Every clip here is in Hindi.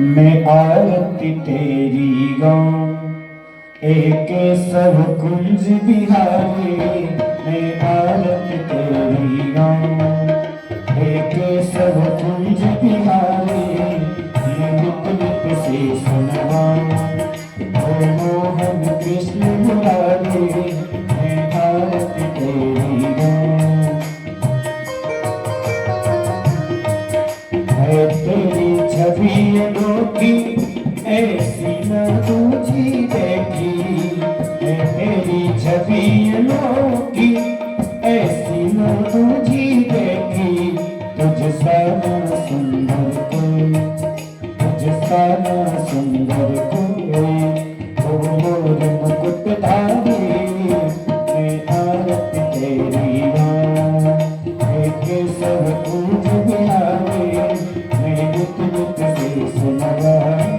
मैं आरती तेरी गाऊं एक सब कुंज बिहारी। मैं आरती तेरी गाऊं एक सब कुंज बिहारी। मैं नित नित से सुनवाऊं ओ मोहन कृष्ण मुरारी। मैं आरती तेरी गाऊं है तेरी छवि अनोखी ऐसी न दूजी देखी। है तेरी छवि अनोखी ऐसी न दूजी देखी। तुझसा न सुंदर कोई तुझसा न सुंदर कोई ओ मोर मुकुटधारी। मैं आरती तेरी गाऊं एक सब कुंज बिहारी। मैं नित नित से सुनवाऊं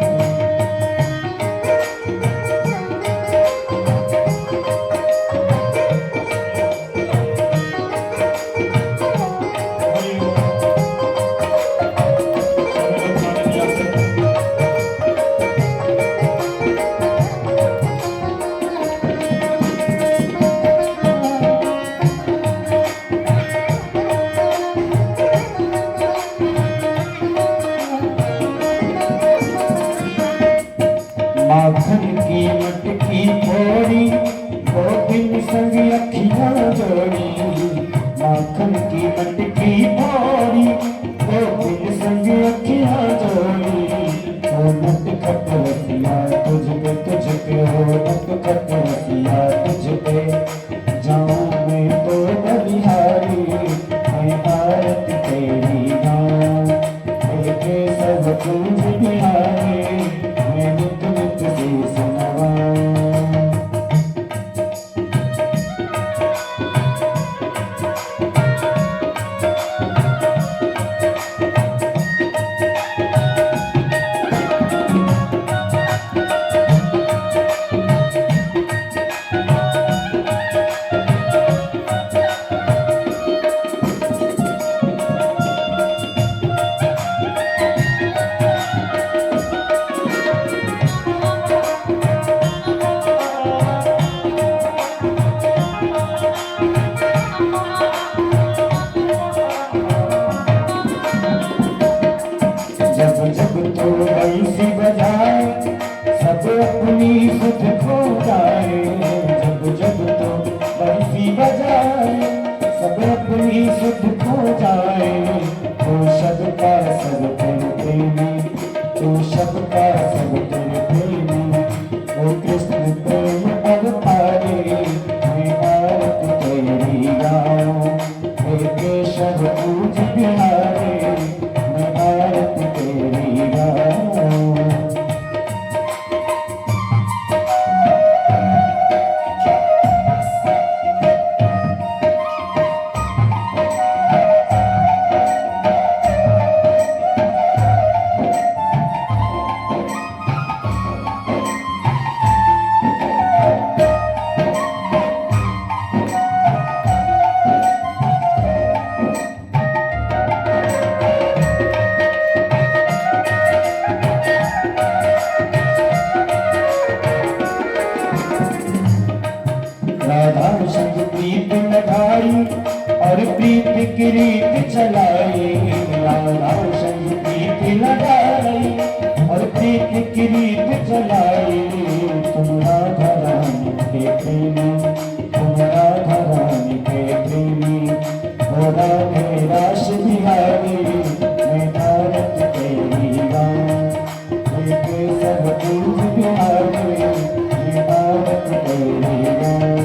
माखन की मटकी फोड़ी गोपिन संग अखियां जोड़ी। माखन की मटकी फोड़ी गोपिन संग अखियां जोड़ी। ओ नट खट रसिया तुझ पे हो नट खट रसिया तुझ पे जाऊं मैं तो बलिहारी। मैं आरती तेरी गाऊं एक सब कुंज बिहारी। मैं नित नित से सुनवाऊं जब जब तो बंसी बजाए सब अपनी सुध खो जाए। जब जब तो बंसी बजाए सब अपनी सुध खो जाए। तू सबका सब तेरे प्रेमी तू सबका सब तेरे प्रेमी। ओ कृष्ण प्रेम अवतारे। मैं आरती तेरी गाऊं एक सब कुंज बिहारी। मैं आरती तेरी गाऊं राधा संग प्रीत लगाई और प्रीत की रीत चलाई। राधा संग प्रीत लगाई और प्रीत की रीत चलाई। तुम राधा रानी के प्रेमी तुम राधा रानी के प्रेमी हो राधे रास बिहारी। मैं आरती तेरी गाऊं एक सब कुंज बिहारी। मैं आरती तेरी गाऊं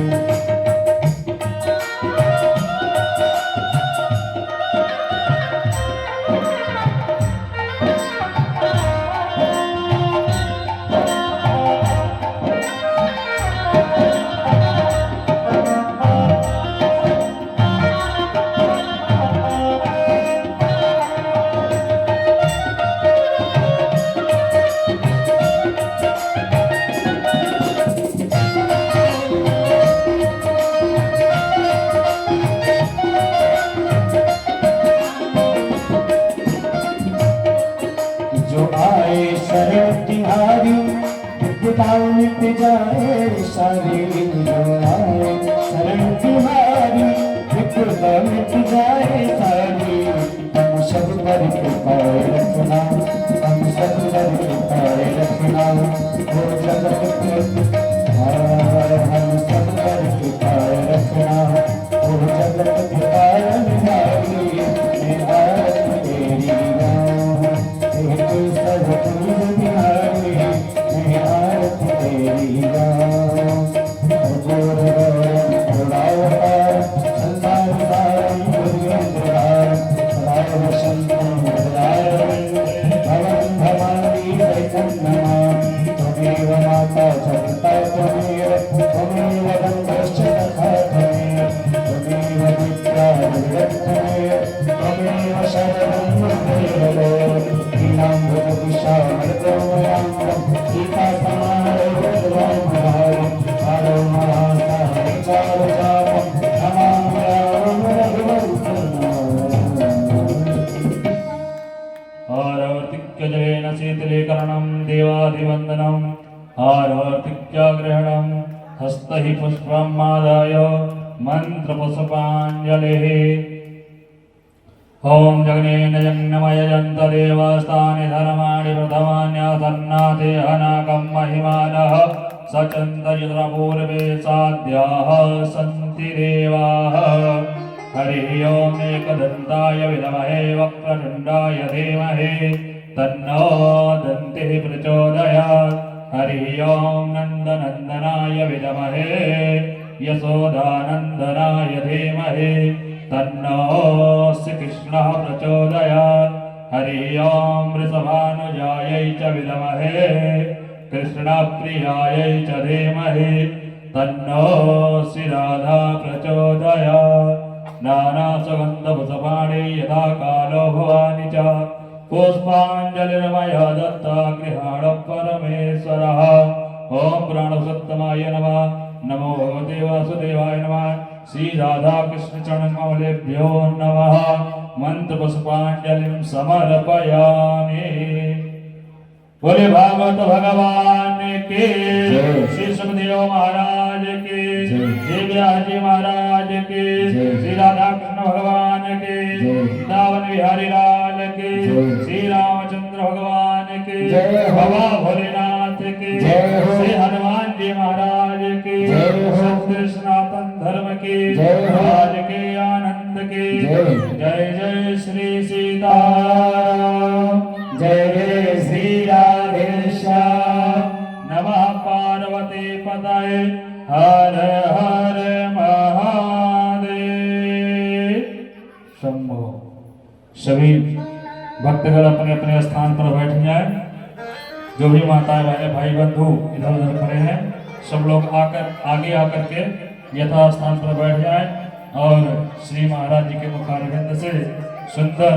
पाँव मिट जाए सारी दुआएं शरण तुम्हारी विपदा मिट जाए सारी हम सब पर कृपा रखना हम सब पर कृपा रखना वो जगत के हम सब पर कृपा रखना वो जगत के कारण हमारी आरती तेरी गाँव एक सर्वपुर बिहारी आरती तेरी गाँव जोर संसार सारी दुर्गंधरार राम शंकर भवन भवानी वैकुंठमा त्वमेव माता जगता त्वमेव बन्धश्च तथा त्वमेव विद्या जगत्तमेव त्वमेव शरणं मम ीनां भुजदिशा मृतोमयां गीता समारोह आरो महासारिचारचापं नमामि रामं आरवर्तिक्यजलेन शीतलीकरणं देवादिवन्दनं आरवर्तिक्यग्रहणं हस्तहि पुष्पम् आदाय मन्त्रपुष्पाञ्जलिः ओम जगनेन जन्मय जंत देवस्थानि धर्माणि प्रथमान्यासन्नादेहनाकं महिमानः सचन्दयत्रपूर्वे साध्याः सन्ति देवाः हरिः ओम् एकदन्ताय विद्महे वक्रतुण्डाय धीमहि तन्नो दन्तिः प्रचोदयात् हरिः ओम् नन्दनन्दनाय विद्महे यशोदानन्दनाय धीमहि तन्नो श्रीकृष्णः प्रचोदयात् हरिः ओम् वृषभानुजायै च विद्महे कृष्णप्रियायै च धीमहि तन्नो श्रीराधा प्रचोदयात् नानासुगन्धपुष्पाणि यथा कालो भवानि च पुष्पाञ्जलिर्मया दत्ता गृहाण परमेश्वरः ओम प्राणसत्तमाय नमः नमो भगवते वासुदेवाय नमः श्री राधा कृष्ण चरण कमलेभ्यो नमः मंत्र पुष्पांजलिं समर्पयामि। बोले भागवत भगवान के श्री सुखदेव महाराज के श्री व्यास महाराज के श्री राधा कृष्ण भगवान के वृंदावन बिहारी लाल के श्री रामचंद्र भगवान के बाबा भोलेनाथ के श्री हनुमान जी महाराज के सत्य सनातन धर्म के राज के आनंद के जय जय श्री सीताराम जय जय श्री राधेश्याम नमः पार्वती पतये हर हर महादेव शंभो। सभी भक्तगण अपने अपने स्थान पर बैठ जाएं। जो भी माताएं बहने भाई बंधु इधर उधर खड़े हैं सब लोग आगे आकर के यथा स्थान पर बैठ जाएं और श्री महाराज जी के मुखारविंद से सुंदर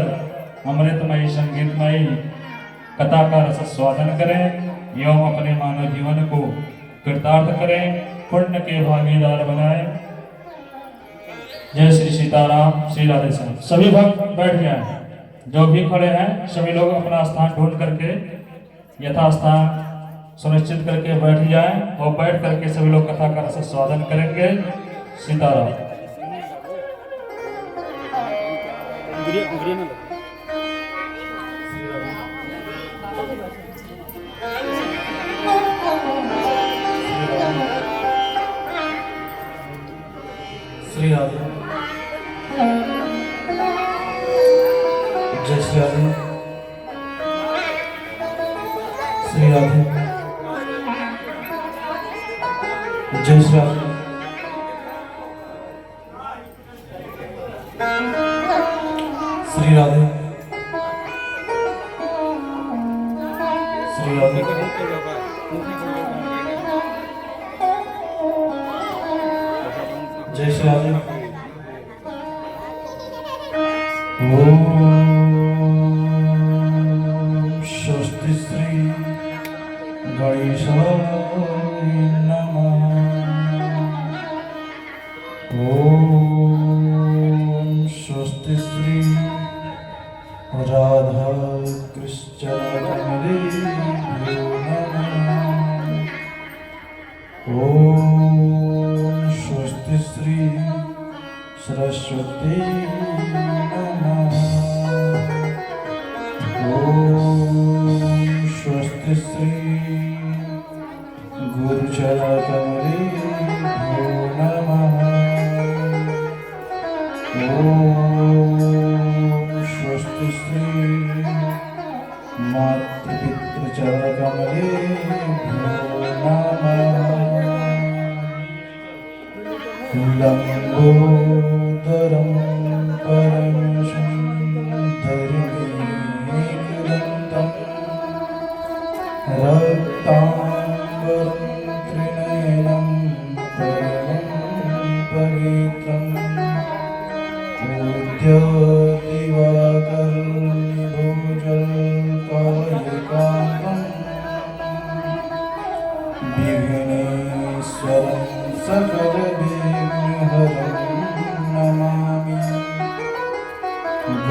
अमृतमयी संगीतमयी कथा का रस स्वादन करें एवं अपने मानव जीवन को कृतार्थ करें, पुण्य के भागीदार बनाएं। जय श्री सीताराम, श्री राधे श्याम। सभी भक्त बैठ जाएं। जो भी खड़े हैं सभी लोग अपना स्थान ढूंढ करके यथा स्थान सुनिश्चित करके बैठ जाएं और बैठ करके सभी लोग कथा का रस स्वादन करेंगे। सीताराम। श्री राधे। जय श्री राधे। श्री राधे। जय श्री राधे। श्री राधे। श्री राधे। जय श्री राधे। ओम स्वस्ति श्री गणेशाय नमः। ओम स्वस्ति श्री राधा कृष्ण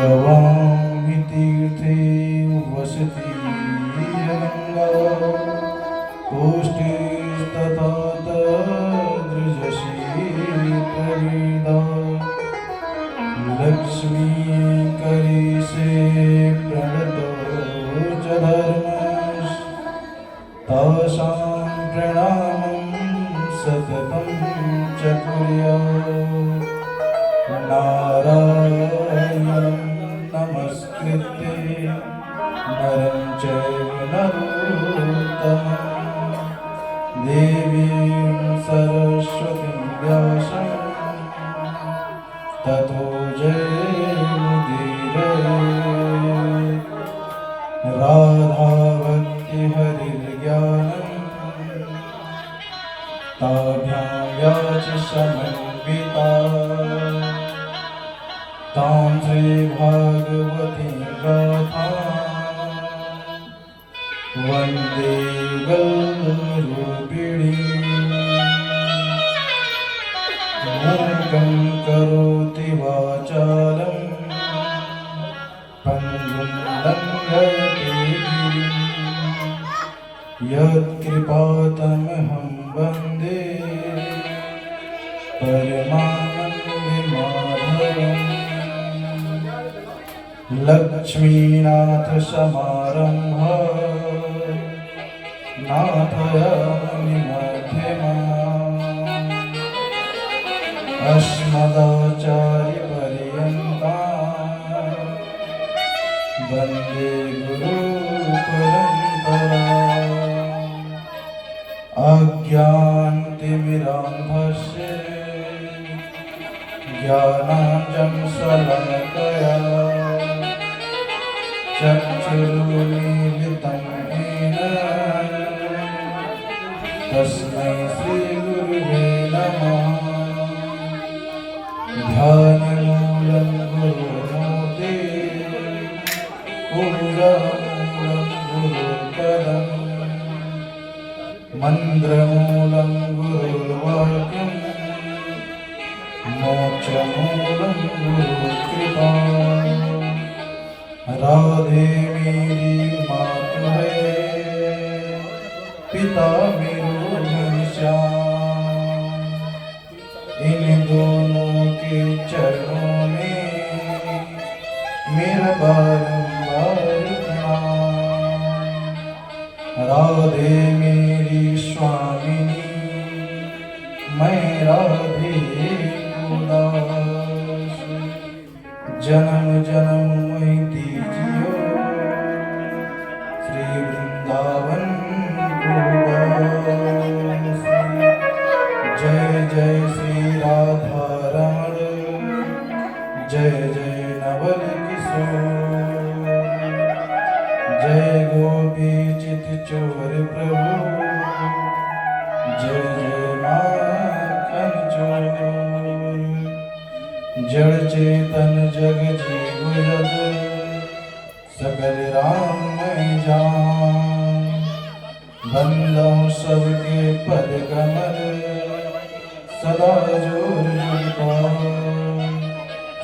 गवां तीर्थे वसति गंगा पुष्टिस्तथा तदृजसि प्रवीदा लक्ष्मी करी से प्रणतो च धर्मस् तासां प्रणामं सततं च कुर्यात् नारायणं नमस्कृत्य नरं चैव नरोत्तमं देवीं सरस्वतीं व्यासं ततो जयमुदीरये राधा भक्ति हरिर्ज्ञानं ताभ्यां याच समन्विता तां श्रीभागवतीं गाथां वन्दे गौररूपिणीम् मूकं करोति वाचालं पङ्गुं लङ्घयते गिरिं यत्कृपातमहं वन्दे परमानन्दमाधवम् लक्ष्मीनाथसमारम्भा नाथयामुनिमध्यमाम् अस्मदाचार्यपर्यन्तां वन्दे गुरुपरम्पराम् अज्ञानतिमिरान्धस्य ज्ञानाञ्जनशलाकया चक्षुरुन्मीलितं येन तस्मै श्रीगुरुवे नमः ध्यानमूलं गुरुमूर्ते पूजामूलं गुरुपदम् मन्त्रमूलं गुरुर्वाक्यम् मोक्षमूलं गुरुकृपा राधे मेरी मातु है पिता मेरो घनश्याम इन दोनों के चरणों में मेरा बारंबार प्रणाम राधे मेरी स्वामिनी मैं राधे उदास जन्म जन्म मैं दीजियो श्री वृंदावन को दास जय जय श्री राधा रमण जय जय नवल किशोर जय गोपी चित चोर प्रभु जय जय माखन चोर जड़ चेतन जग जीव जग सकल राम मैं जान बंदो सबके पद कमल सदा जोर जुगता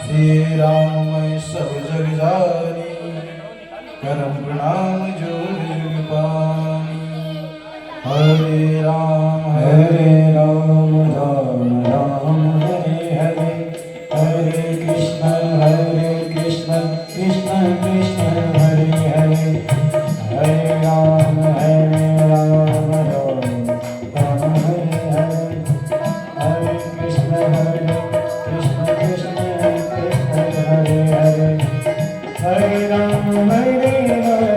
श्री राम मैं सब जग जानी करम प्रणाम जोर जुग पानी हरे राम राम राम हरे हरे हरे कृष्ण कृष्ण कृष्ण हरे हरे हरे राम राम राम हरे हरे हरे कृष्ण कृष्ण कृष्ण हरे हरे हरे राम हरे हरे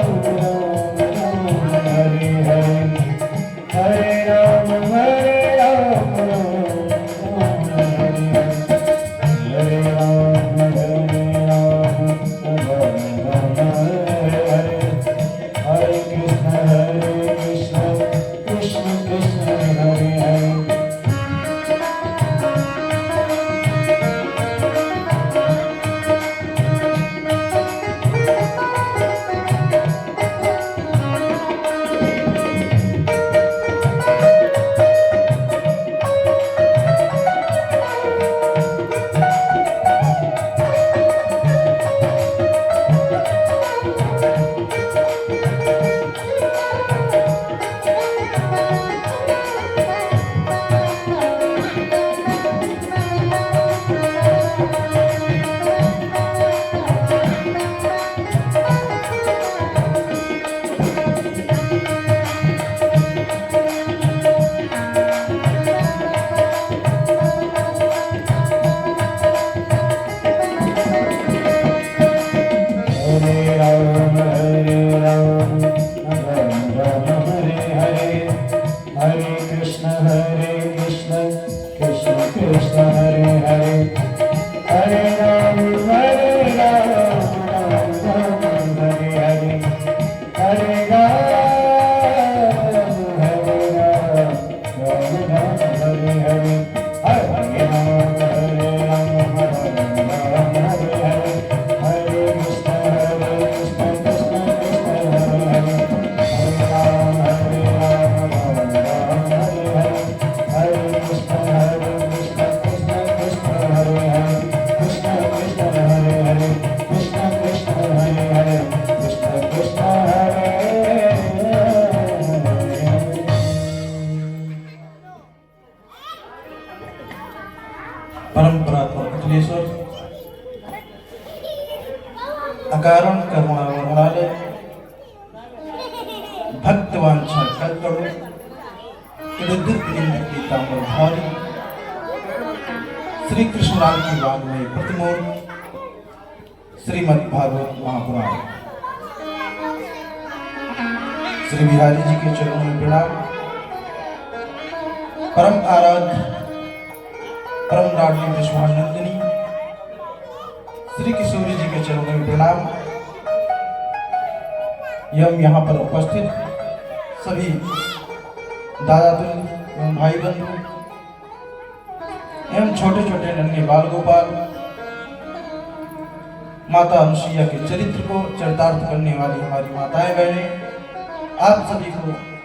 हरे राम कारण करुणा वरणालय भक्तवांछा कल्पड़ो पीताम्बर भारी श्री कृष्णलाल की वाग्मय प्रतिमूर्ति श्रीमद् भागवत महापुराण श्री बिहारी जी के चरणों में प्रणाम। परम आराध्य परम लाडली विश्वानंदिनी श्री किशोरी जी के चरणों में प्रणाम। एवं यहाँ पर उपस्थित सभी दादा तुल्य एवं भाई बंधु एवं छोटे छोटे नन्हे बाल गोपाल माता अनुसुईया के चरित्र को चरितार्थ करने वाली हमारी माताएं बहनें, आप सभी को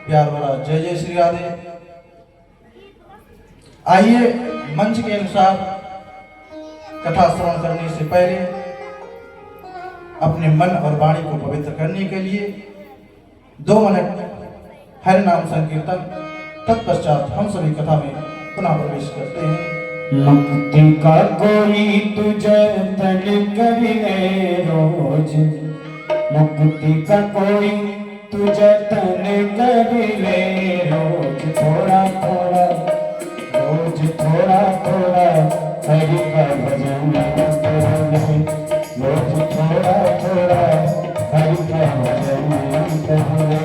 प्यार भरा जय जय श्री राधे। आइए मंच के अनुसार कथा श्रवण करने से पहले अपने मन और वाणी को पवित्र करने के लिए 2 मिनट हरि नाम संकीर्तन, तत्पश्चात हम सभी कथा में पुनः प्रवेश करते हैं। मुक्ति का कोई तुझे तन करिए रोज, मुक्ति का कोई तुझे तन करिए रोज, थोड़ा थोड़ा रोज थोड़ा थोड़ा हरि का भजन करिए, रोज थोड़ा थोड़ा हरि का भजन करिए।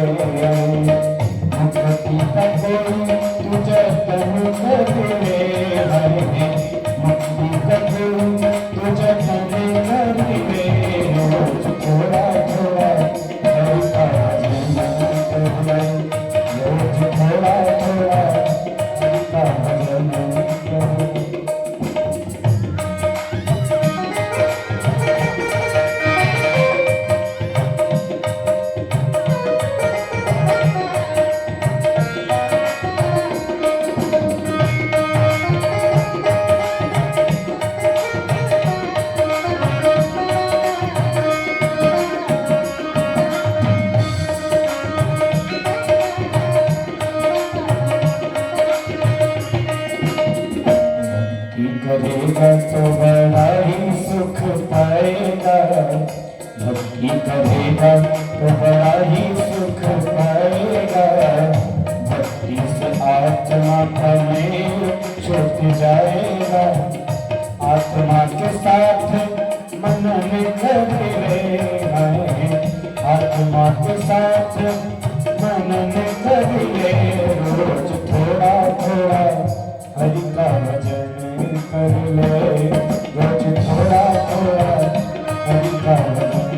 मुक्ति का कोई तुझे तन करिए हरि, मुक्ति का कोई तुझे तन करिए रोज, थोड़ा थोड़ा हरि का भजन करिए, रोज थोड़ा थोड़ा हरि का भजन करिए। करेगा तो बड़ा ही सुख पाएगा, भक्ति करेगा तो बड़ा ही सुख पाएगा। भक्ति से आत्मा का मेल छूट जाएगा, आत्मा के साथ मन में करेगा, आत्मा के साथ मन में करिए रोज, थोड़ा थोड़ा हरि का भजन कर ले, रोज थोड़ा थोड़ा हरि का भजन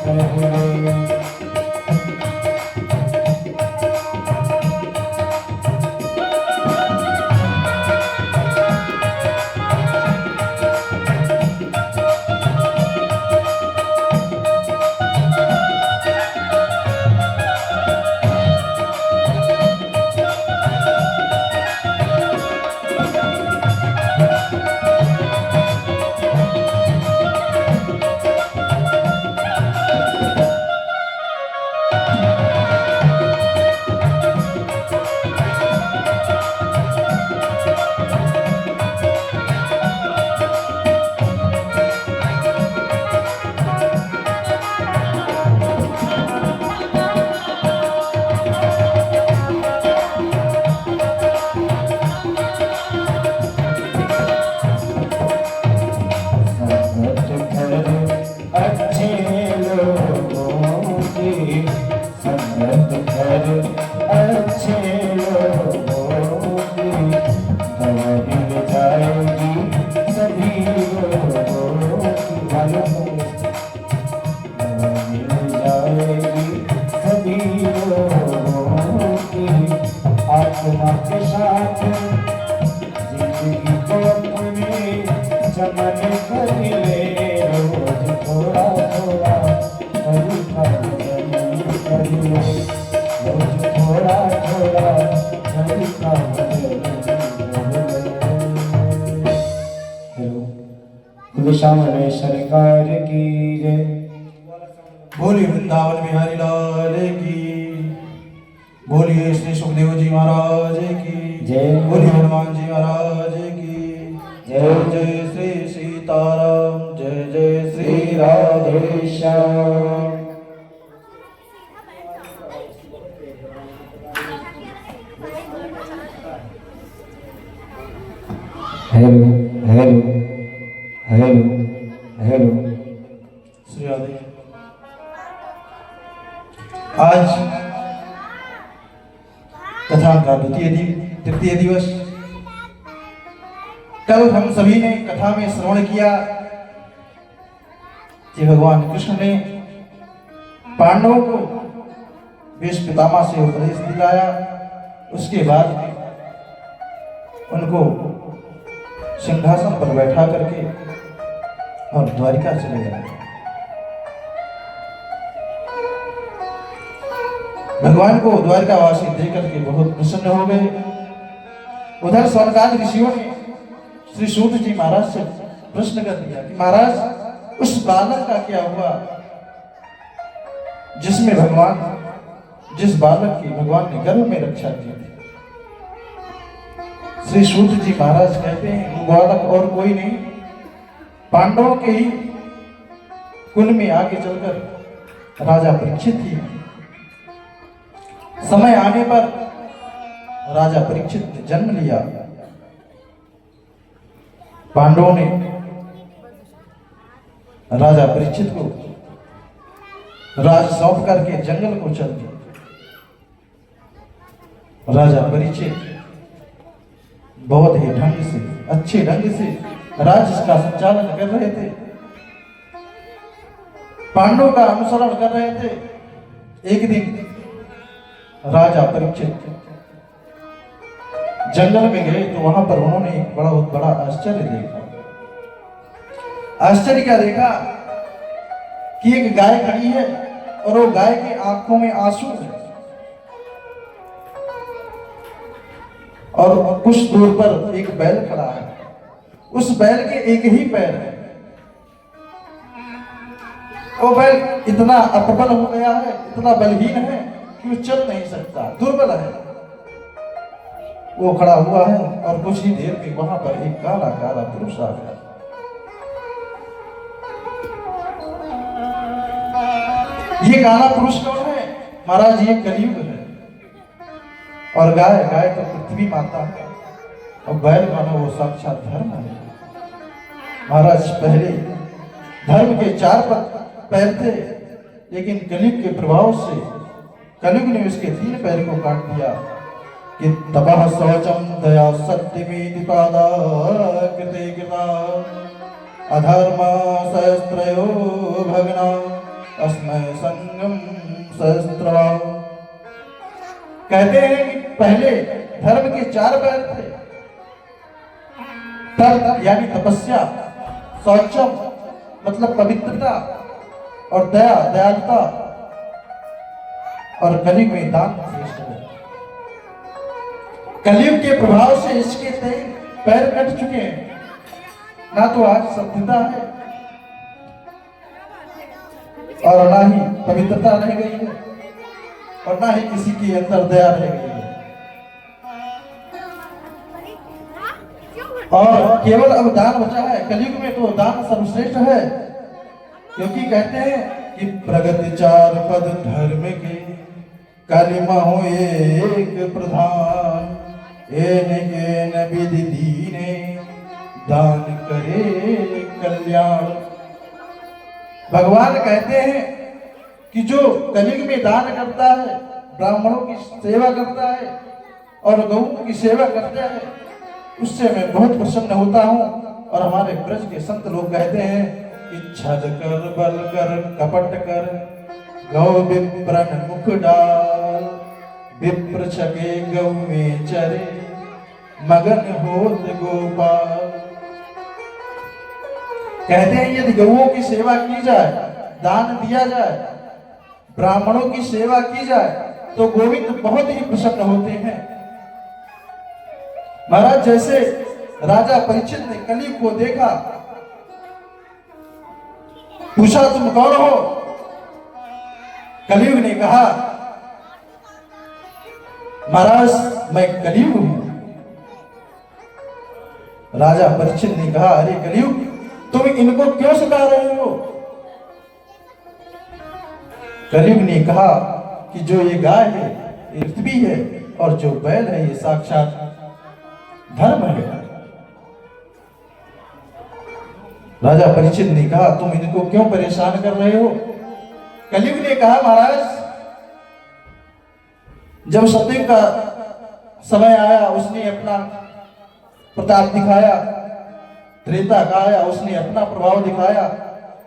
कर ले। आत्मा के साथ जिंदगी को अपने चमन कर ले, रोज थोड़ा थोड़ा हरि का भजन कर ले, रोज थोड़ा थोड़ा हरि का भजन कर ले। श्यामले सरकार की जय, बोलिए वृंदावन बिहारी लाल की, बोलिए श्री सुखदेव जी महाराज की जय, बोलिए हनुमान जी महाराज की जय। जय श्री सीताराम जय। जय जय Shri Radhe Shyam. Hello hello hello hello. Shri Radhe. आज कथा का तृतीय दिवस। कल हम सभी ने कथा में श्रवण किया कि भगवान कृष्ण ने पांडवों को भीष्म पितामह से उपदेश दिलाया। उसके बाद उनको सिंहासन पर बैठा करके और द्वारिका चले गए। भगवान को द्वारिकावासी देख करके बहुत प्रसन्न हो गए। उधर स्वर्गादि ऋषियों ने श्री सूत जी महाराज से प्रश्न कर दिया कि महाराज उस बालक का क्या हुआ जिस बालक की भगवान ने गर्भ में रक्षा की थी। श्री सूत जी महाराज कहते हैं वो बालक और कोई नहीं, पांडवों के ही कुल में आगे चलकर राजा परीक्षित ही। समय आने पर राजा परीक्षित ने जन्म लिया। पांडवों ने राजा परीक्षित को राज सौंप करके जंगल को चल दिया। राजा परीक्षित बहुत ही ढंग से, अच्छे ढंग से राज्य का संचालन कर रहे थे, पांडवों का अनुसरण कर रहे थे। एक दिन राजा परीक्षित जंगल में गए तो वहां पर उन्होंने एक बहुत बड़ा आश्चर्य देखा। आश्चर्य क्या देखा कि एक गाय खड़ी है और वो गाय की आंखों में आंसू है और कुछ दूर पर एक बैल खड़ा है। उस बैल के एक ही पैर है। वो बैल इतना अपबल हो गया है, इतना बलहीन है कि वो चल नहीं सकता, दुर्बल है। वो खड़ा हुआ है और कुछ ही देर में वहां पर एक काला काला पुरुष आ गया। ये काला पुरुष कौन है? महाराज ये कलयुग है। और गाय तो पृथ्वी माता है और बैल मानो वो साक्षात धर्म है। महाराज पहले धर्म के 4 पैर थे, लेकिन कलयुग के प्रभाव से कलयुग ने उसके 3 पैर को काट दिया कि तपः शौचम दया सत्यमेति पादा कृते कृता अधर्म सहस्त्रयो भगना अस्मै संगम सहस्त्रवा। कहते हैं कि पहले धर्म के 4 पैर थे, तप यानी तपस्या, शौचम मतलब पवित्रता, और दया दयालुता, और कलयुग में दान श्रेष्ठ है। कलयुग के प्रभाव से इसके 3 पैर कट चुके हैं। ना तो आज सभ्यता है और ना ही पवित्रता रह गई है और ना ही किसी के अंदर दया रह गई है, और केवल अब दान बचा है। कलयुग में तो दान सर्वश्रेष्ठ है, क्योंकि कहते हैं कि प्रगति 4 पद धर्म के कलिमा हो एक प्रधान एन विधि दीने दान करे कल्याण। भगवान कहते हैं कि जो कलयुग में दान करता है, ब्राह्मणों की सेवा करता है और गौओं की सेवा करता है, उससे मैं बहुत प्रसन्न होता हूँ। और हमारे ब्रज के संत लोग कहते हैं कि छल कर बल कर कपट कर गौ विप्रन मुख डाल विप्र छके गौ में चरे मगन होत गोपाल। कहते हैं यदि गौओं की सेवा की जाए, दान दिया जाए, ब्राह्मणों की सेवा की जाए तो गोविंद बहुत ही प्रसन्न होते हैं। महाराज जैसे राजा परीक्षित ने कलयुग को देखा, पूछा तुम कौन हो? कलयुग ने कहा महाराज मैं कलयुग हूं। राजा परीक्षित ने कहा अरे कलयुग तुम इनको क्यों सिखा रहे हो? कलयुग ने कहा कि जो ये गाय है ये पृथ्वी है और जो बैल है ये साक्षात धर्म है। राजा परीक्षित ने कहा तुम इनको क्यों परेशान कर रहे हो? कलयुग ने कहा महाराज, जब सत्ययुग का समय आया उसने अपना प्रताप दिखाया, त्रेता का आया उसने अपना प्रभाव दिखाया,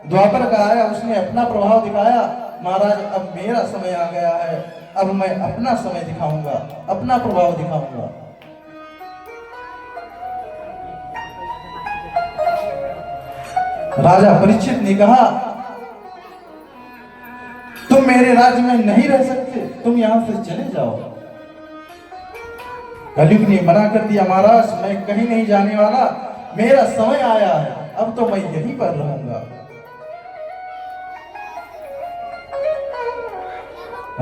द्वापर का आया उसने अपना प्रभाव दिखाया। महाराज अब मेरा समय आ गया है, अब मैं अपना समय दिखाऊंगा, अपना प्रभाव दिखाऊंगा। राजा परीक्षित ने कहा तुम मेरे राज्य में नहीं रह सकते, तुम यहां से चले जाओ। कलयुग ने मना कर दिया, महाराज मैं कहीं नहीं जाने वाला, मेरा समय आया है, अब तो मैं यहीं पर रहूंगा।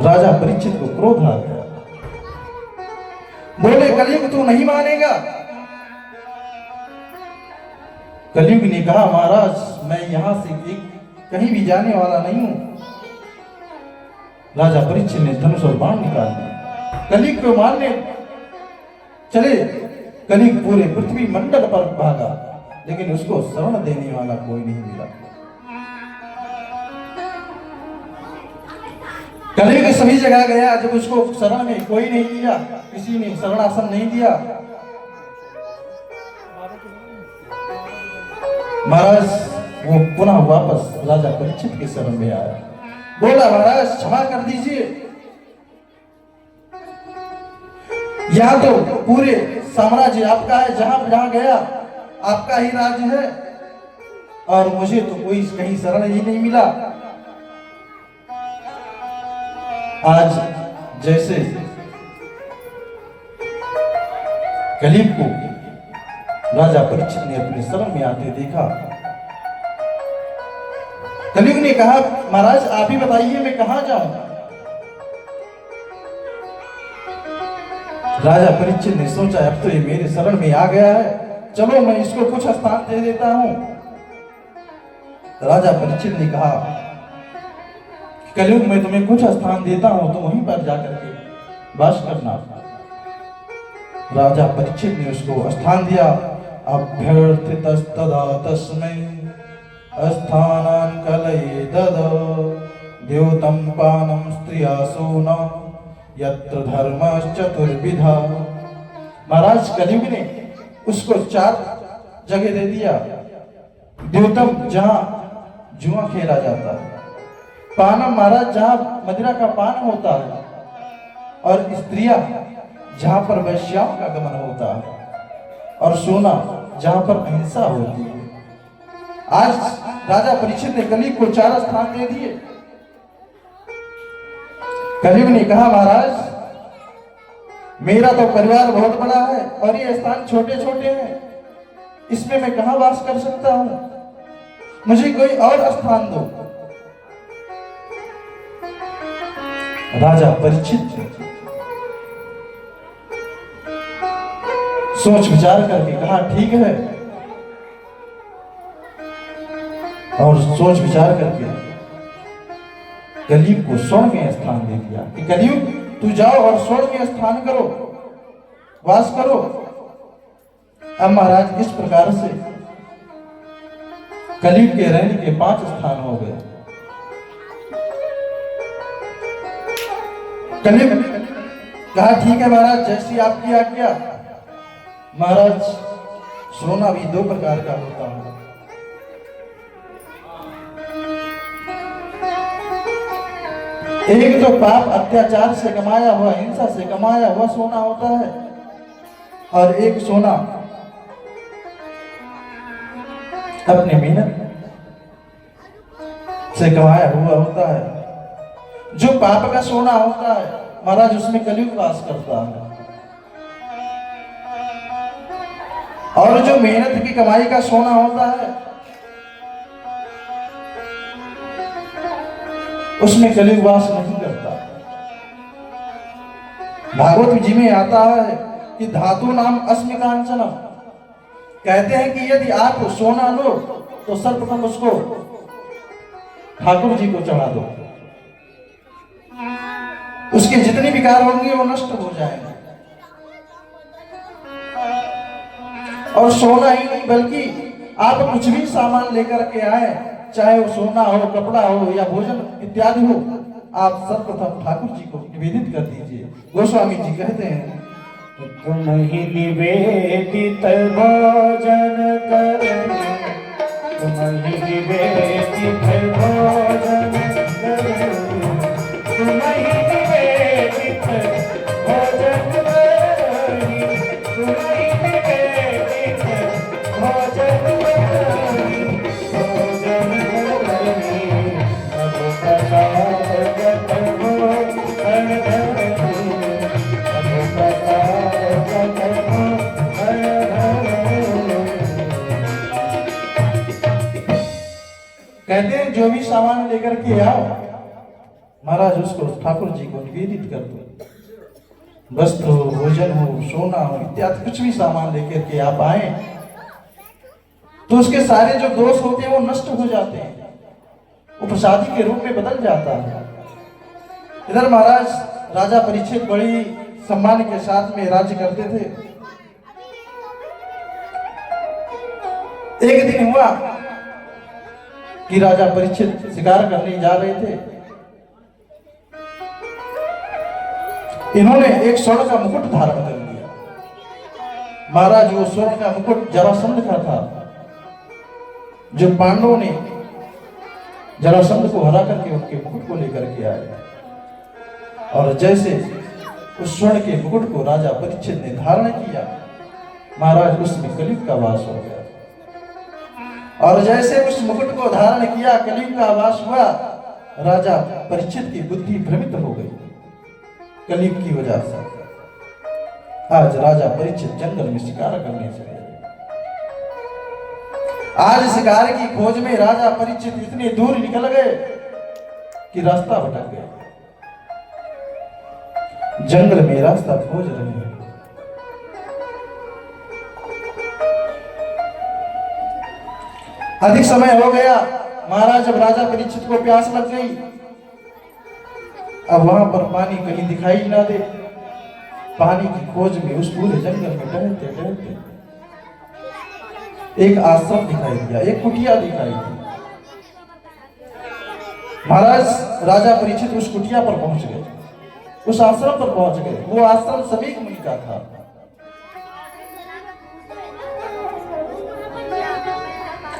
राजा परीक्षित को क्रोध आ गया, बोले कलयुग तू नहीं मानेगा? कलयुग ने कहा महाराज मैं यहां से कहीं भी जाने वाला नहीं हूं। राजा परीक्षित ने धनुष और बाण निकाल दिया, कलयुग को मारने चले। कलयुग पूरे पृथ्वी मंडल पर भागा, लेकिन उसको शरण देने वाला कोई नहीं मिला। कलयुग सभी जगह गया, जब उसको शरण में कोई नहीं दिया, किसी ने शरणासन नहीं दिया, महाराज वो पुनः वापस राजा परीक्षित के शरण में आया। बोला महाराज क्षमा कर दीजिए, यहां तो पूरे साम्राज्य आपका है, जहां जहां गया आपका ही राज्य है, और मुझे तो कोई कहीं शरण ही नहीं मिला। आज जैसे कलयुग को राजा परीक्षित ने अपने शरण में आते देखा, कलयुग ने कहा महाराज आप ही बताइए मैं कहां जाऊं? राजा परीक्षित ने सोचा अब तो ये मेरे शरण में आ गया है, चलो मैं इसको कुछ स्थान दे देता हूं। राजा परीक्षित ने कहा कलयुग में तुम्हें कुछ स्थान देता हूं, तुम वहीं पर जाकर के वास करना। राजा परीक्षित ने उसको स्थान दिया। अभ्यर्थितस्तदा तस्मै स्थानान् कलये ददौ द्योतं पानं स्त्रिया सोना यत्र धर्मश्चतुर्विधा। महाराज कलयुग ने उसको 4 जगह दे दिया। द्योतम जहां जुआ खेला जाता है, पानम महाराज जहां मदिरा का पान होता है, और स्त्रियां जहां पर वैश्याओं का गमन होता है, और सोना जहां पर अहिंसा होती है। आज राजा परीक्षित ने कलयुग को 4 स्थान दे दिए। कलयुग ने कहा महाराज मेरा तो परिवार बहुत बड़ा है और ये स्थान छोटे छोटे हैं, इसमें मैं कहां वास कर सकता हूं, मुझे कोई और स्थान दो। राजा परीक्षित सोच विचार करके कहा ठीक है, और सोच विचार करके कलयुग को स्वर्ण में स्थान दे दिया कि कलयुग तू जाओ और स्वर्ण में स्थान करो, वास करो। अब महाराज इस प्रकार से कलयुग के रहने के 5 स्थान हो गए। कलयुग कहा ठीक है महाराज जैसी आपकी आज्ञा। महाराज सोना भी 2 प्रकार का होता है, एक तो पाप अत्याचार से कमाया हुआ, हिंसा से कमाया हुआ सोना होता है, और एक सोना अपने मेहनत से कमाया हुआ होता है। जो पाप का सोना होता है महाराज उसमें कलयुग वास करता है, और जो मेहनत की कमाई का सोना होता है उसमें कलयुग वास नहीं करता। भागवत जी में आता है कि धातु नाम अस्मिकांचनम, कहते हैं कि यदि आप सोना लो तो सर्वप्रथम उसको ठाकुर जी को चढ़ा दो, उसके जितने विकार होंगे वो नष्ट हो जाएंगे। और सोना ही नहीं बल्कि आप कुछ भी सामान लेकर के आए, चाहे वो सोना हो, कपड़ा हो या भोजन इत्यादि हो, आप सर्वप्रथम ठाकुर जी को निवेदित कर दीजिए। गोस्वामी जी कहते हैं, तुम ही निवेदित भोजन करो, तुम ही निवेदित भोजन करो, तुम ही निवेदित भोजन करो, तुम ही निवेदित भोजन करो, भोजन करो, अब प्रसाद हो हर धरो, अब प्रसाद हो हर धरो। कहते हैं जो भी सामान लेकर के आओ महाराज उसको ठाकुर जी को निवेदित कर दो। वस्त्र हो, भोजन हो, सोना हो इत्यादि कुछ भी सामान लेकर के आप आए तो उसके सारे जो दोष होते हैं वो नष्ट हो जाते हैं, वो प्रसादी के रूप में बदल जाता है। इधर महाराज राजा परीक्षित बड़ी सम्मान के साथ में राज्य करते थे। एक दिन हुआ कि राजा परीक्षित शिकार करने जा रहे थे। इन्होंने एक स्वर्ण का मुकुट धारण कर लिया। महाराज वो स्वर्ण का मुकुट जरासंध का था, जो पांडवों ने जरासंध को हरा करके उनके मुकुट को लेकर के आए। और जैसे उस स्वर्ण के मुकुट को राजा परीक्षित ने धारण किया, महाराज उसमें कलयुग का वास हो गया। और जैसे उस मुकुट को धारण किया, कलयुग का वास हुआ, राजा परीक्षित की बुद्धि भ्रमित हो गई कलयुग की वजह से। आज राजा परीक्षित जंगल में शिकार करने चले। आज शिकार की खोज में राजा परीक्षित इतने दूर निकल गए कि रास्ता भटक गए। जंगल में रास्ता खोज रहे हैं। अधिक समय हो गया। महाराज जब राजा परीक्षित को प्यास लग गई, अब वहां पर पानी कहीं दिखाई ना दे, पानी की खोज में उस पूरे जंगल में टहलते टहलते एक आश्रम दिखाई दिया, एक कुटिया दिखाई दी। महाराज राजा परीक्षित उस कुटिया पर पहुंच गए, उस आश्रम पर पहुंच गए। वो आश्रम समीक मुनि का था।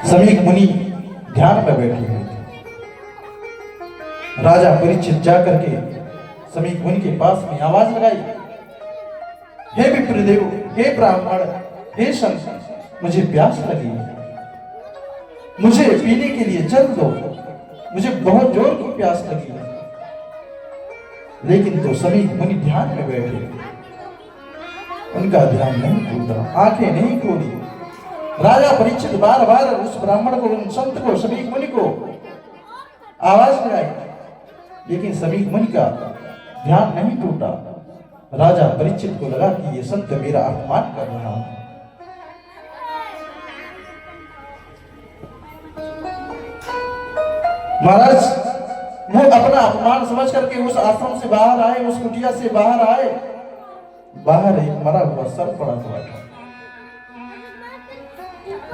समीक मुनि ध्यान में बैठे हुए थे। राजा परीक्षित जाकर के समीक मुनि के पास में आवाज लगाई, हे विप्रदेव, हे ब्राह्मण, हे संत, मुझे प्यास लगी है, मुझे पीने के लिए जल दो, मुझे बहुत जोर की प्यास लगी है। लेकिन तो समीक मुनि ध्यान में बैठे, उनका ध्यान नहीं खुलता, आंखें नहीं खोली। राजा परीक्षित बार बार उस ब्राह्मण को, उन संत को, समीक मुनि को आवाज लगाई, लेकिन समीक मुनि का ध्यान नहीं टूटा। राजा परीक्षित को लगा कि ये संत मेरा अपमान कर रहा है। महाराज वो अपना अपमान समझ करके उस आश्रम से बाहर आए, उस कुटिया से बाहर आए। बाहर एक मरा हुआ सर पड़ा हुआ था।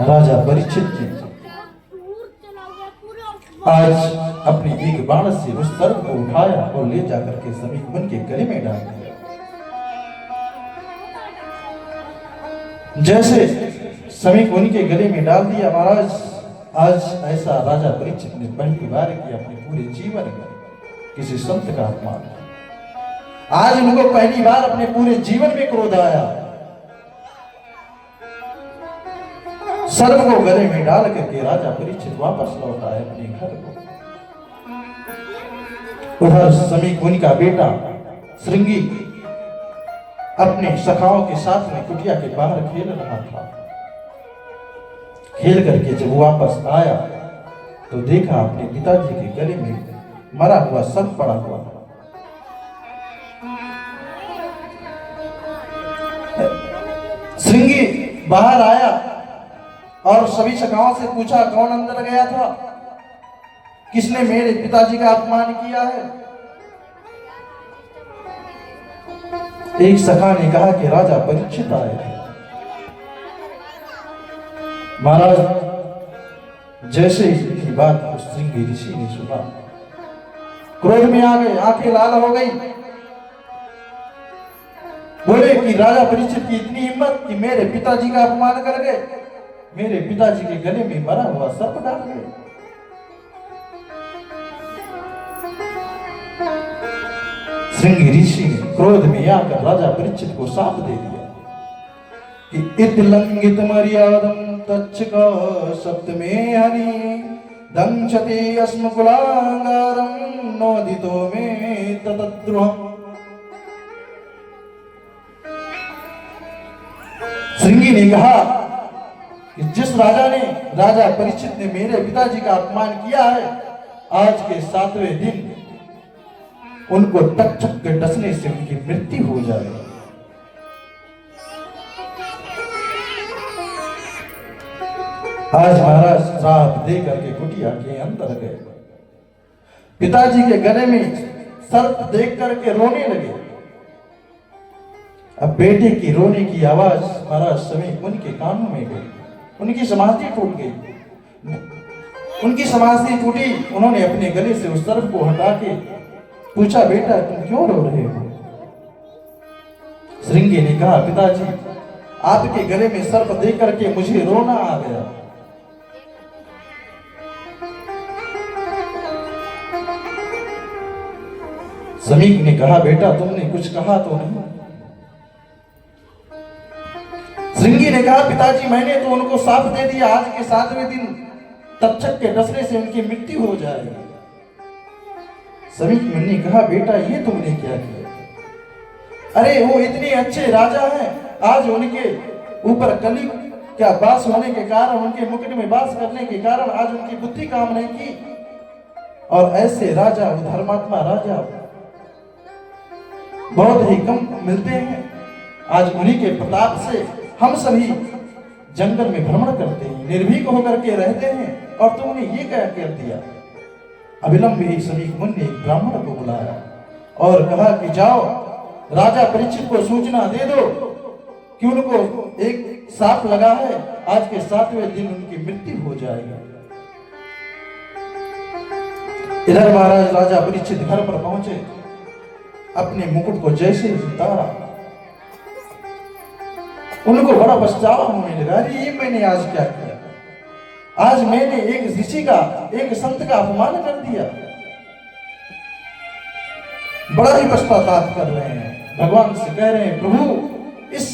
राजा परीक्षित जी आज अपने एक बाण से उस सर को उठाया और ले जाकर के समीक मुनि के गले में डाल दिया। जैसे समीक मुनि के गले में डाल दिया, महाराज आज ऐसा राजा परीक्षित ने पहली बार किया अपने पूरे जीवन में किसी संत का अपमान। आज उनको पहली बार अपने पूरे जीवन में क्रोध आया। सर्व को गले में डाल करके राजा परीक्षित वापस लौट आए अपने घर को। उधर समीक मुनि का बेटा श्रृंगी अपने सखाओं के साथ में कुटिया के बाहर खेल रहा था। खेल करके जब वापस आया तो देखा अपने पिताजी के गले में मरा हुआ सर्प पड़ा हुआ। श्रृंगी बाहर आया और सभी सखाओं से पूछा कौन अंदर गया था, किसने मेरे पिताजी का अपमान किया है। एक सखा ने कहा कि राजा परीक्षित आए थे। महाराज जैसे ही बात को श्रृंगी ऋषि ने सुना, क्रोध में आ गए, आंखें लाल हो गई। बोले कि राजा परीक्षित की इतनी हिम्मत कि मेरे पिताजी का अपमान कर गए, मेरे पिताजी के गले में मरा हुआ सर्प डाल गए। श्रृंगी ऋषि ने क्रोध में आकर राजा परीक्षित को शाप दे दिया कि इत लंघित मर्यादम तच्छका सप्तमे हनि दंशते अस्म कुलांगारम नोदितो में ततद्रोहम्। श्रृंगी ने कहा कि जिस राजा परीक्षित ने मेरे पिताजी का अपमान किया है, आज के 7वें दिन उनको टकटक के डसने से उनकी मृत्यु हो जाएगी। आज महाराज श्राप दे करके कुटिया के अंदर गए, पिताजी के गले में सर्प देख करके रोने लगे। अब बेटे की रोने की आवाज महाराज समीप उनके कानों में गई, उनकी समाधि टूट गई, उनकी समाधि टूटी। उन्होंने अपने गले से उस सर्प को हटा के पूछा, बेटा तुम क्यों रो रहे हो? श्रृंगी ने कहा, पिताजी आपके गले में सर्प देख करके मुझे रोना आ गया। समीक ने कहा, बेटा तुमने कुछ कहा तो नहीं? श्रृंगी ने कहा, पिताजी मैंने तो उनको साफ दे दिया, आज के 7वें दिन तक्षक के डसने से उनकी मृत्यु हो जाएगी। समीक ने कहा, बेटा ये तुमने क्या किया? अरे वो इतने अच्छे राजा हैं, आज उनके ऊपर कली क्या बास होने के कारण, उनके मुकुट में बास करने के कारण आज उनकी बुद्धि काम नहीं की। और ऐसे राजा, धर्मात्मा राजा बहुत ही कम मिलते हैं। आज उन्हीं के प्रताप से हम सभी जंगल में भ्रमण करते हैं, निर्भीक होकर के रहते हैं, और तुमने ये क्या कर दिया? अविलंब ही समीक मुनि ने एक ब्राह्मण को बुलाया और कहा कि जाओ राजा परीक्षित को सूचना दे दो कि उनको एक साप लगा है, आज के 7वें दिन उनकी मृत्यु हो जाएगी। इधर महाराज राजा परीक्षित घर पर पहुंचे, अपने मुकुट को जैसे उतारा, उनको बड़ा पछतावा होने लगा, अरे ये मैंने आज क्या किया? आज मैंने एक ऋषि का, एक संत का अपमान कर दिया। बड़ा ही पश्चाताप कर रहे हैं, भगवान से कह रहे हैं, प्रभु इस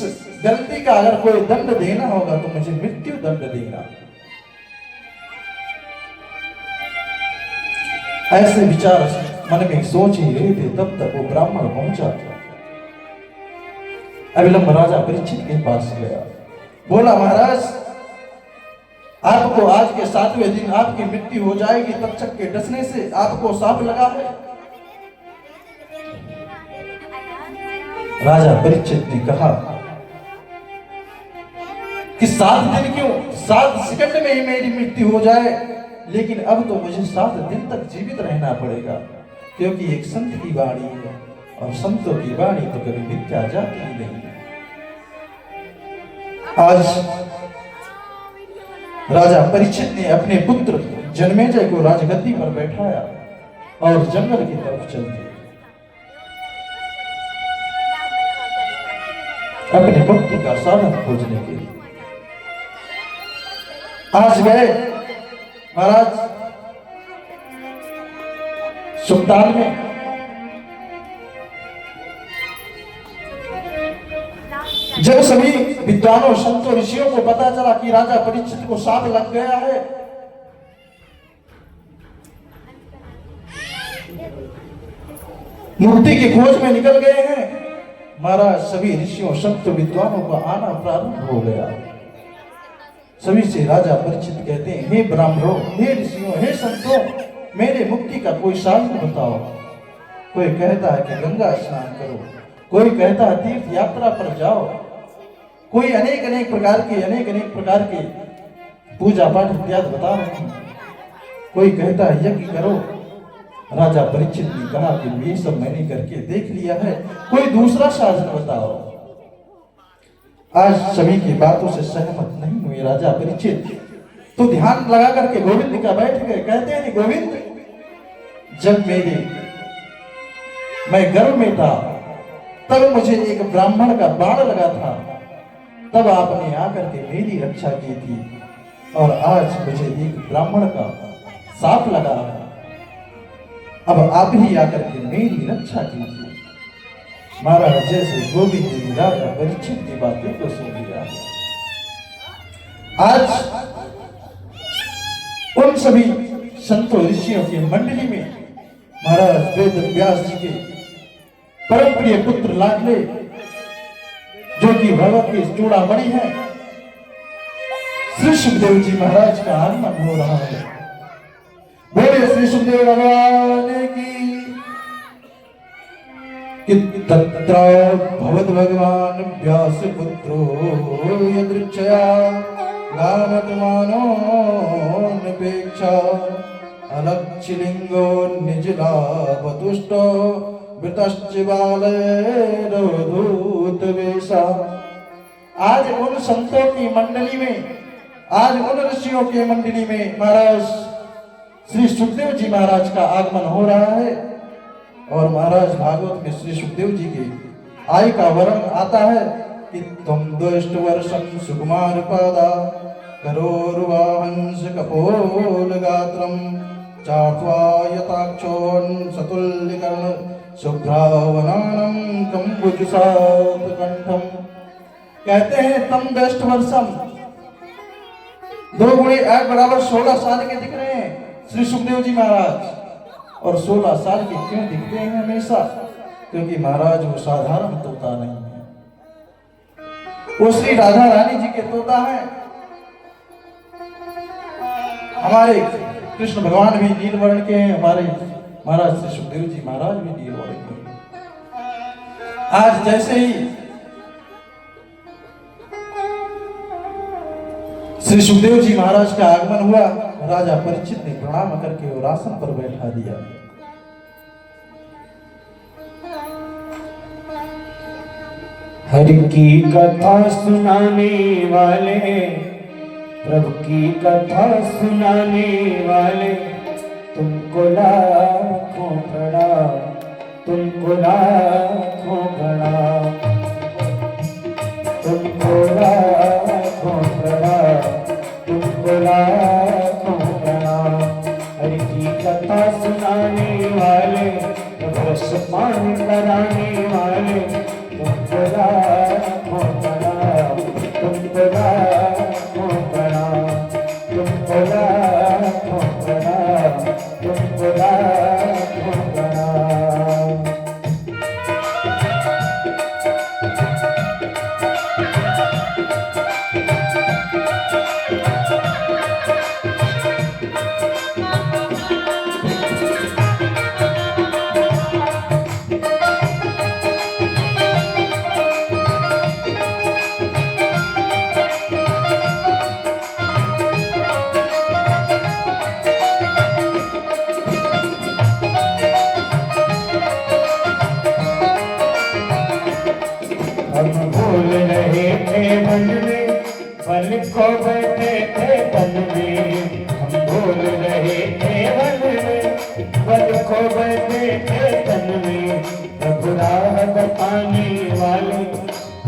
गलती का अगर कोई दंड देना होगा तो मुझे मृत्यु दंड देना। ऐसे विचार मन में सोच ही रहे थे, तब तक वो ब्राह्मण पहुंचा। अविलंब राजा परीक्षित के पास गया, बोला महाराज आपको आज के 7वें दिन आपकी मृत्यु हो जाएगी, तक्षक के डसने से आपको साप लगा है। राजा परीक्षित ने कहा कि 7 दिन क्यों, 7 सेकंड में ही मेरी मृत्यु हो जाए, लेकिन अब तो मुझे 7 दिन तक जीवित रहना पड़ेगा, क्योंकि एक संत की वाणी है और संतों की वाणी तो कभी मिथ्या जाती ही नहीं। आज राजा परीक्षित ने अपने पुत्र जन्मेजय को राजगद्दी पर बैठाया और जंगल की तरफ चल दिए, अपने मुक्ति का साधन खोजने के लिए। आज गए महाराज सुल्तान में, जब सभी विद्वानों संतों ऋषियों को पता चला कि राजा परीक्षित को साप लग गया है, मुक्ति की खोज में निकल गए हैं, महाराज सभी ऋषियों संतों विद्वानों का आना प्रारंभ हो गया। सभी से राजा परीक्षित कहते हैं, हे ब्राह्मणों, हे ऋषियों, हे संतों, मेरे मुक्ति का कोई साधन बताओ। कोई कहता है कि गंगा स्नान करो, कोई कहता है तीर्थ यात्रा पर जाओ, कोई अनेक अनेक प्रकार के पूजा पाठ इत्यादि बता रहे हैं। कोई कहता है यज्ञ करो। राजा परीक्षित ने कहा कि ये सब मैंने करके देख लिया है, कोई दूसरा साधन बताओ। आज सभी की बातों से सहमत नहीं हुए राजा परीक्षित, तो ध्यान लगा करके गोविंद का बैठ गए। कहते हैं गोविंद, जब मैं गर्भ में था तब मुझे एक ब्राह्मण का बाण लगा था, तब आपने आकर के मेरी रक्षा की थी, और आज मुझे एक ब्राह्मण का साप लगा है, अब आप ही आकर के मेरी रक्षा कीजिए। महाराज जैसे गोविंद जी राजा परीक्षित की बातें को सुन लिया। आज उन सभी संतों ऋषियों की मंडली में महाराज वेद व्यास जी के परम प्रिय पुत्र लाडले, जो कि भगवत के चूड़ामणि है, श्री सुखदेव जी महाराज का आगमन हो रहा है। बोले श्री सुखदेव भगवान की तत्र भगवत भगवान व्यास पुत्रो यदृच्छया गावतमानो निपेक्षा अलक्षलिंगो निजलाभतुष्टो वृतश्चिबालूत वेशा। आज उन संतों की मंडली में, आज उन ऋषियों की मंडली में महाराज श्री सुखदेव जी महाराज का आगमन हो रहा है। और महाराज भागवत में श्री सुखदेव जी के आय का वर्णन आता है कि तुम दुष्ट वर्षम सुकुमार पादा करोर्वाहंस कपोल गात्रम चार्त्वा यताक्षोन् सतुल्यकर्ण शुभ्रावनानम कंबुजसात कंठम। कहते हैं तम दष्ट वर्षम, 2 गुणे 1 बराबर 16 साल के दिख रहे हैं श्री सुखदेव जी महाराज। और 16 साल के क्यों दिखते हैं हमेशा? क्योंकि महाराज वो साधारण तोता नहीं है, वो श्री राधा रानी जी के तोता है। हमारे कृष्ण भगवान भी नीलवर्ण के हैं, हमारे महाराज श्री सुखदेव जी महाराज भी नीलवर्ण के हैं। आज जैसे ही श्री सुखदेव जी महाराज का आगमन हुआ, राजा परीक्षित ने प्रणाम करके और आसन पर बैठा दिया। हरि की कथा सुनाने वाले, प्रभु की कथा सुनाने वाले, तुमको लाखों प्रणाम, तुमको लाखों प्रणाम, तुमको लाखों प्रणाम, तुमको लाखों प्रणाम। हरि की कथा सुनाने वाले, रस पान कराने वाले, तुमको लाखों प्रणाम, तुमको लाखों प्रणाम, तुमको लाखों प्रणाम, तुमको लाखों प्रणाम। हम भूल रहे थे मन में, पल को बैठे थे तन में। हम भूल रहे थे मन में, पल को बैठे थे तन में। प्रभु राह बताने वाले,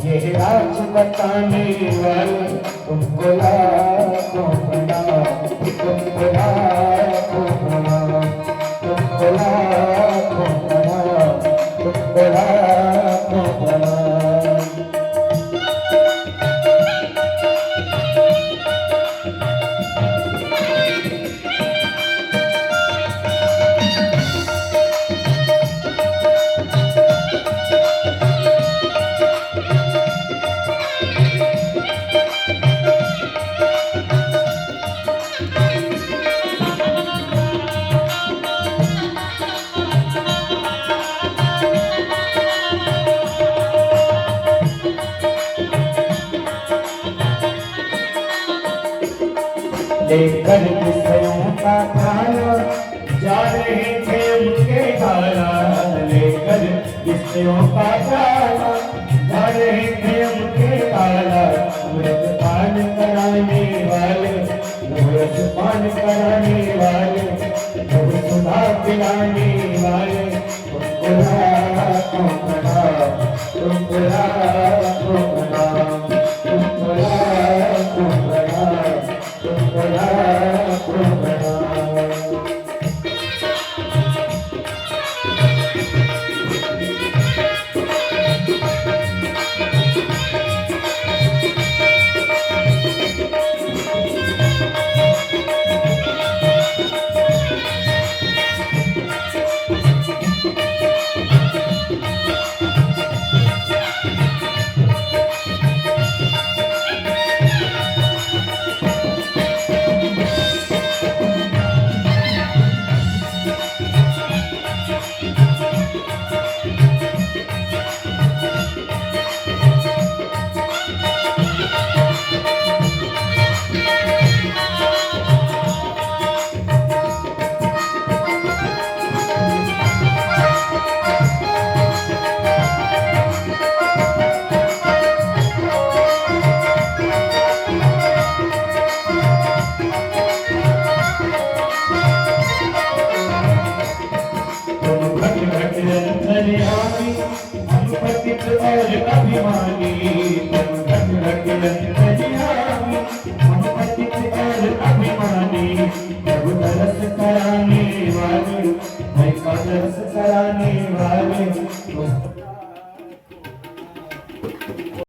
ये राज बताने वाले, तुमको लाखों प्रणाम, तुमको लाखों प्रणाम, तुमको लाखों प्रणाम, तुमको लाखों प्रणाम। लेकर विषयों का खाना जा रहे थे उनके खाना, लेकर विषयों का खाना जा रहे थे उनके खाना। अमृत पान कराने वाले, अमृत पान कराने वाले, प्रभु सुधा पिलाने वाले, तुमको लाखों प्रणाम, तुमको लाखों प्रणाम, तुमको लाखों प्रणाम, तुमको लाखों प्रणाम। कराने वाले,